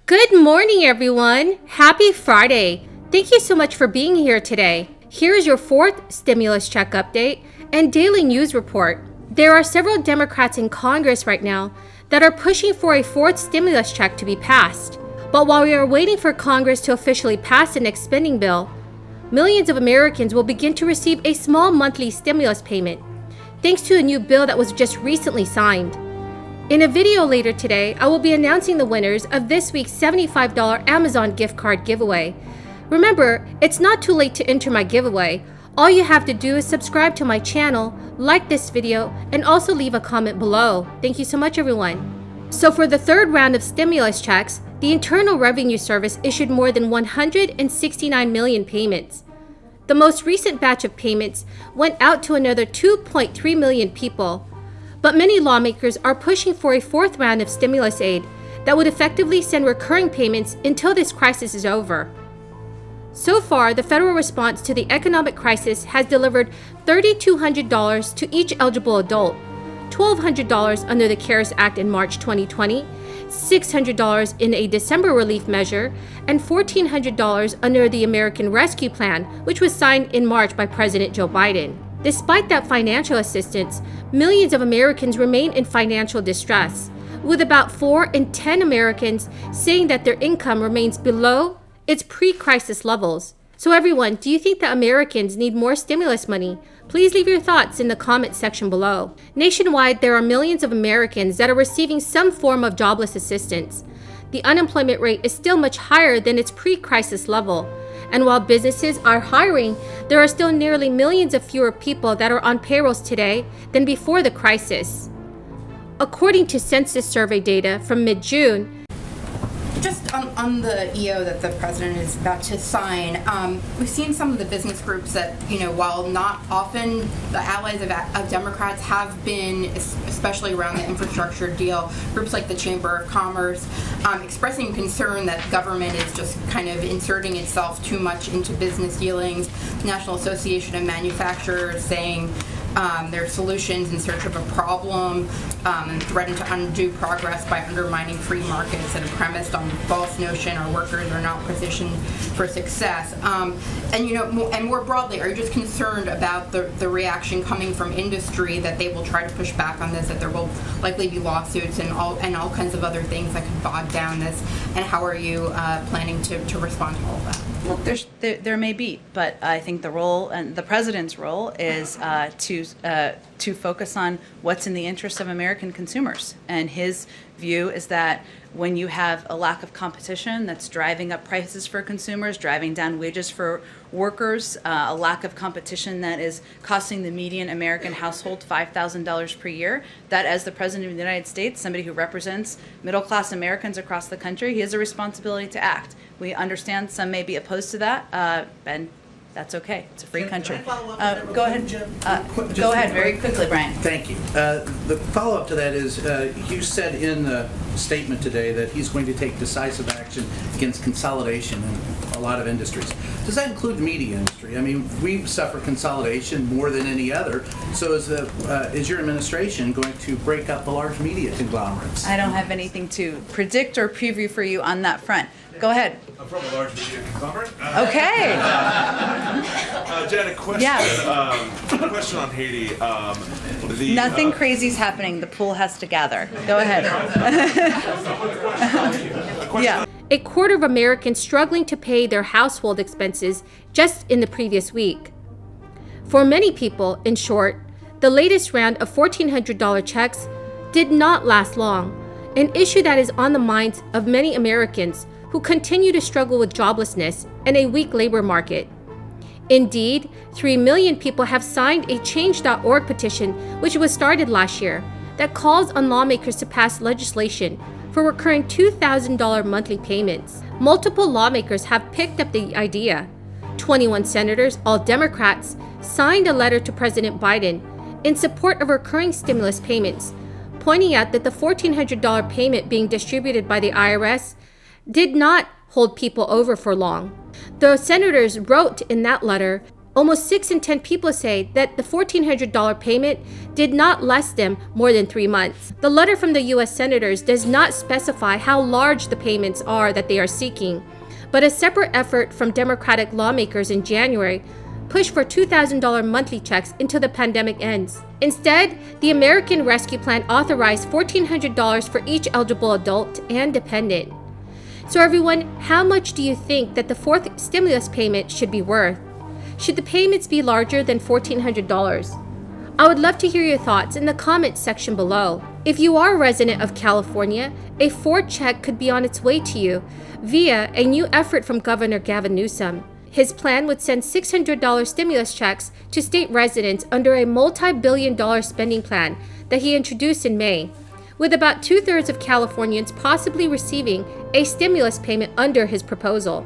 Good morning, everyone. Happy Friday. Thank you so much for being here today. Here is your fourth stimulus check update and daily news report. There are several Democrats in Congress right now that are pushing for a fourth stimulus check to be passed. But while we are waiting for Congress to officially pass the next spending bill, millions of Americans will begin to receive a small monthly stimulus payment, thanks to a new bill that was just recently signed. In a video later today, I will be announcing the winners of this week's $75 Amazon gift card giveaway. Remember, it's not too late to enter my giveaway. All you have to do is subscribe to my channel, like this video, and also leave a comment below. Thank you so much, everyone. So for the third round of stimulus checks, the Internal Revenue Service issued more than 169 million payments. The most recent batch of payments went out to another 2.3 million people. But many lawmakers are pushing for a fourth round of stimulus aid that would effectively send recurring payments until this crisis is over. So far, the federal response to the economic crisis has delivered $3,200 to each eligible adult, $1,200 under the CARES Act in March 2020, $600 in a December relief measure, and $1,400 under the American Rescue Plan, which was signed in March by President Joe Biden. Despite that financial assistance, millions of Americans remain in financial distress, with about 4 in 10 Americans saying that their income remains below its pre-crisis levels. So everyone, do you think that Americans need more stimulus money? Please leave your thoughts in the comment section below. Nationwide, there are millions of Americans that are receiving some form of jobless assistance. The unemployment rate is still much higher than its pre-crisis level. And while businesses are hiring, there are still nearly millions of fewer people that are on payrolls today than before the crisis. According to census survey data from mid-June, just on the EO that the president is about to sign, we've seen some of the business groups that, while not often the allies of Democrats, have been, especially around the infrastructure deal, groups like the Chamber of Commerce, expressing concern that government is just kind of inserting itself too much into business dealings. National Association of Manufacturers saying their solutions in search of a problem and threaten to undo progress by undermining free markets that are premised on the false notion our workers are not positioned for success. And more broadly, are you just concerned about the reaction coming from industry that they will try to push back on this, that there will likely be lawsuits and all kinds of other things that could bog down this? And how are you planning to respond to all of that? Well, there may be, but I think the role and the president's role is to focus on what's in the interest of American consumers. And his view is that when you have a lack of competition that's driving up prices for consumers, driving down wages for workers, a lack of competition that is costing the median American household $5,000 per year, that as the President of the United States, somebody who represents middle-class Americans across the country, he has a responsibility to act. We understand some may be opposed to that, and that's okay. It's a free country. Go ahead. Go ahead very quickly, Brian. Thank you. The follow-up to that is, you said in the statement today that he's going to take decisive action against consolidation in a lot of industries. Does that include the media industry? I mean, we suffer consolidation more than any other. So is your administration going to break up the large media conglomerates? I don't have anything to predict or preview for you on that front. Go ahead. I'm from a large media conglomerate. Okay. Jen, a question. Yeah. A question on Haiti. Nothing crazy's happening. The pool has to gather. Go ahead. Yeah. a quarter of Americans struggling to pay their household expenses just in the previous week. For many people, in short, the latest round of $1,400 checks did not last long, an issue that is on the minds of many Americans who continue to struggle with joblessness and a weak labor market. Indeed, 3 million people have signed a Change.org petition, which was started last year, that calls on lawmakers to pass legislation for recurring $2,000 monthly payments. Multiple lawmakers have picked up the idea. 21 senators, all Democrats, signed a letter to President Biden in support of recurring stimulus payments, pointing out that the $1,400 payment being distributed by the IRS did not hold people over for long. The senators wrote in that letter, Almost 6 in 10 people say that the $1,400 payment did not last them more than 3 months. The letter from the U.S. senators does not specify how large the payments are that they are seeking, but a separate effort from Democratic lawmakers in January pushed for $2,000 monthly checks until the pandemic ends. Instead, the American Rescue Plan authorized $1,400 for each eligible adult and dependent. So everyone, how much do you think that the fourth stimulus payment should be worth? Should the payments be larger than $1,400? I would love to hear your thoughts in the comments section below. If you are a resident of California, a fourth check could be on its way to you via a new effort from Governor Gavin Newsom. His plan would send $600 stimulus checks to state residents under a multi-billion-dollar spending plan that he introduced in May, with about 2/3 of Californians possibly receiving a stimulus payment under his proposal.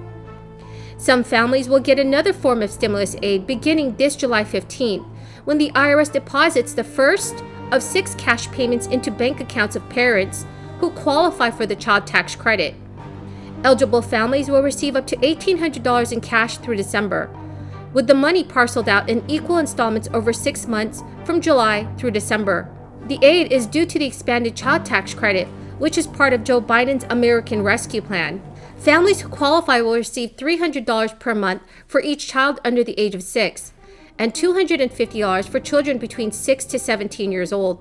Some families will get another form of stimulus aid beginning this July 15th, when the IRS deposits the first of 6 cash payments into bank accounts of parents who qualify for the child tax credit. Eligible families will receive up to $1,800 in cash through December, with the money parceled out in equal installments over 6 months from July through December. The aid is due to the expanded child tax credit, which is part of Joe Biden's American Rescue Plan. Families who qualify will receive $300 per month for each child under the age of 6, and $250 for children between 6 to 17 years old.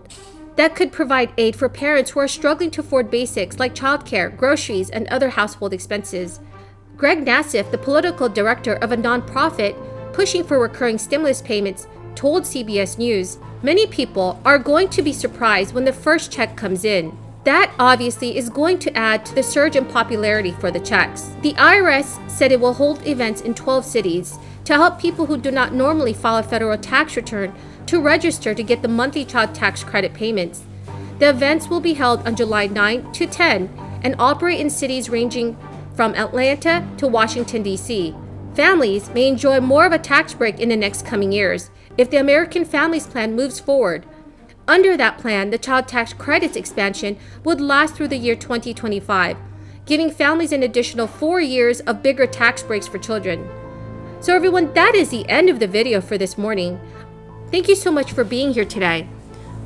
That could provide aid for parents who are struggling to afford basics like childcare, groceries, and other household expenses. Greg Nassif, the political director of a nonprofit pushing for recurring stimulus payments, told CBS News, "Many people are going to be surprised when the first check comes in. That obviously is going to add to the surge in popularity for the checks." The IRS said it will hold events in 12 cities to help people who do not normally file a federal tax return to register to get the monthly child tax credit payments. The events will be held on July 9 to 10 and operate in cities ranging from Atlanta to Washington, D.C. Families may enjoy more of a tax break in the next coming years if the American Families Plan moves forward. Under that plan, the child tax credits expansion would last through the year 2025, giving families an additional 4 years of bigger tax breaks for children. So everyone, that is the end of the video for this morning. Thank you so much for being here today.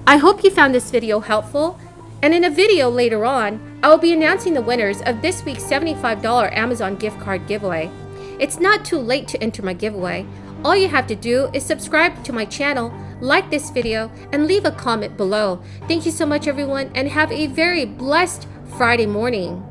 I hope you found this video helpful, and in a video later on, I will be announcing the winners of this week's $75 Amazon gift card giveaway. It's not too late to enter my giveaway. All you have to do is subscribe to my channel, like this video, and leave a comment below. Thank you so much everyone, and have a very blessed Friday morning.